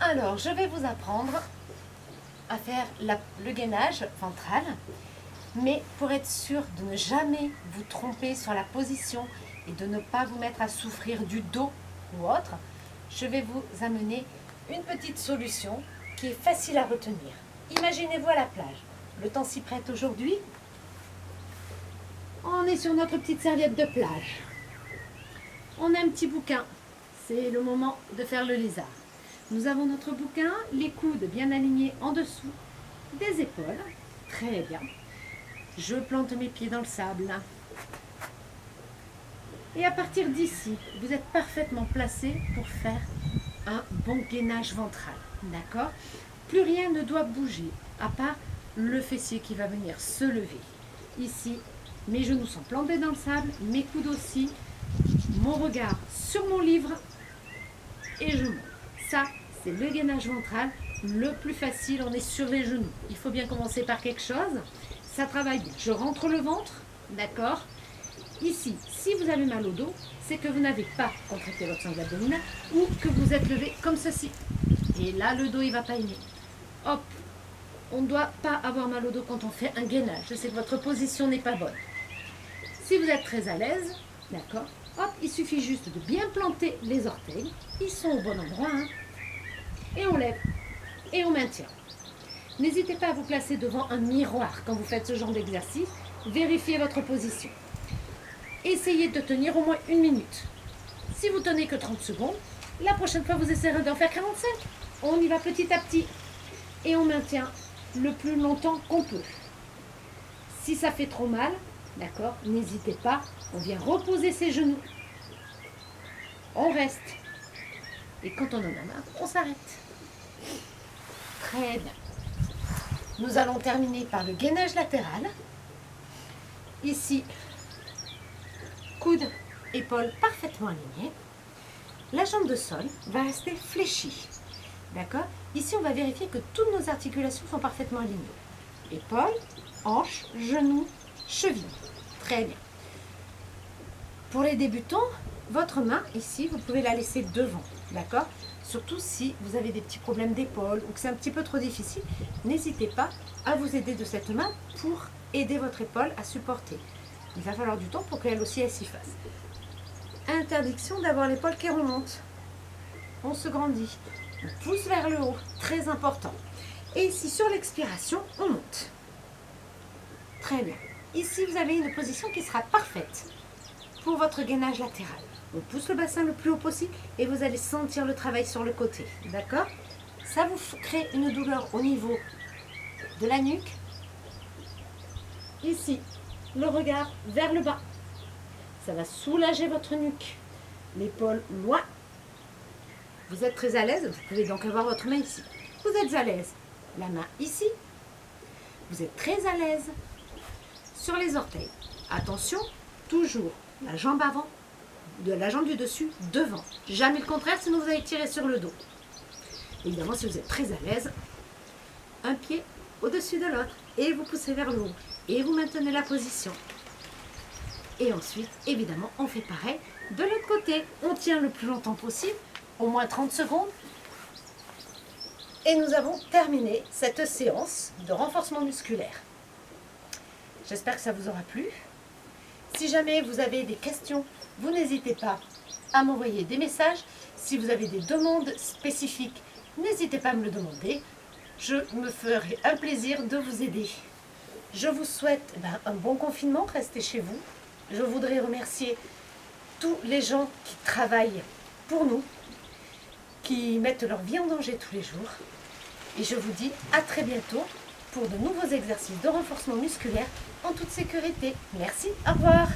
Alors, je vais vous apprendre à faire le gainage ventral, mais pour être sûr de ne jamais vous tromper sur la position et de ne pas vous mettre à souffrir du dos ou autre, je vais vous amener une petite solution qui est facile à retenir. Imaginez-vous à la plage. Le temps s'y prête aujourd'hui. On est sur notre petite serviette de plage. On a un petit bouquin. C'est le moment de faire le lézard. Nous avons notre bouquin, les coudes bien alignés en dessous des épaules. Très bien. Je plante mes pieds dans le sable. Et à partir d'ici, vous êtes parfaitement placé pour faire un bon gainage ventral. D'accord? Plus rien ne doit bouger, à part le fessier qui va venir se lever. Ici, mes genoux sont plantés dans le sable, mes coudes aussi, mon regard sur mon livre et je monte. Ça, c'est le gainage ventral le plus facile, on est sur les genoux. Il faut bien commencer par quelque chose. Ça travaille bien. Je rentre le ventre, d'accord? Ici, si vous avez mal au dos, c'est que vous n'avez pas contracté votre sangle abdominale ou que vous êtes levé comme ceci. Et là, le dos, il ne va pas aimer. Hop, on ne doit pas avoir mal au dos quand on fait un gainage. Je sais que votre position n'est pas bonne. Si vous êtes très à l'aise, d'accord, hop, il suffit juste de bien planter les orteils. Ils sont au bon endroit, hein. Et on lève et on maintient. N'hésitez pas à vous placer devant un miroir quand vous faites ce genre d'exercice. Vérifiez votre position. Essayez de tenir au moins 1 minute. Si vous tenez que 30 secondes, la prochaine fois vous essayerez d'en faire 45. On y va petit à petit et on maintient le plus longtemps qu'on peut. Si ça fait trop mal, d'accord, n'hésitez pas, on vient reposer ses genoux. On reste. Et quand on en a marre, on s'arrête. Très bien. Nous allons terminer par le gainage latéral. Ici, coude, épaules parfaitement alignées. La jambe de sol va rester fléchie. D'accord? Ici, on va vérifier que toutes nos articulations sont parfaitement alignées. Épaules, hanches, genoux, chevilles. Très bien. Pour les débutants, votre main, ici, vous pouvez la laisser devant. D'accord? Surtout si vous avez des petits problèmes d'épaule ou que c'est un petit peu trop difficile, n'hésitez pas à vous aider de cette main pour aider votre épaule à supporter. Il va falloir du temps pour qu'elle aussi elle s'y fasse. Interdiction d'avoir l'épaule qui remonte. On se grandit. On pousse vers le haut. Très important. Et ici, sur l'expiration, on monte. Très bien. Ici, vous avez une position qui sera parfaite pour votre gainage latéral. On pousse le bassin le plus haut possible et vous allez sentir le travail sur le côté. D'accord? Ça vous crée une douleur au niveau de la nuque. Ici, le regard vers le bas. Ça va soulager votre nuque. L'épaule loin. Vous êtes très à l'aise, vous pouvez donc avoir votre main ici. Vous êtes à l'aise, la main ici. Vous êtes très à l'aise sur les orteils. Attention, toujours la jambe avant, de la jambe du dessus devant. Jamais le contraire, sinon vous allez tirer sur le dos. Évidemment, si vous êtes très à l'aise, un pied au-dessus de l'autre et vous poussez vers le haut et vous maintenez la position. Et ensuite, évidemment, on fait pareil de l'autre côté. On tient le plus longtemps possible, au moins 30 secondes. Et nous avons terminé cette séance de renforcement musculaire. J'espère que ça vous aura plu. Si jamais vous avez des questions, vous n'hésitez pas à m'envoyer des messages. Si vous avez des demandes spécifiques, n'hésitez pas à me le demander. Je me ferai un plaisir de vous aider. Je vous souhaite un bon confinement, restez chez vous. Je voudrais remercier tous les gens qui travaillent pour nous, qui mettent leur vie en danger tous les jours. Et je vous dis à très bientôt pour de nouveaux exercices de renforcement musculaire en toute sécurité. Merci, au revoir.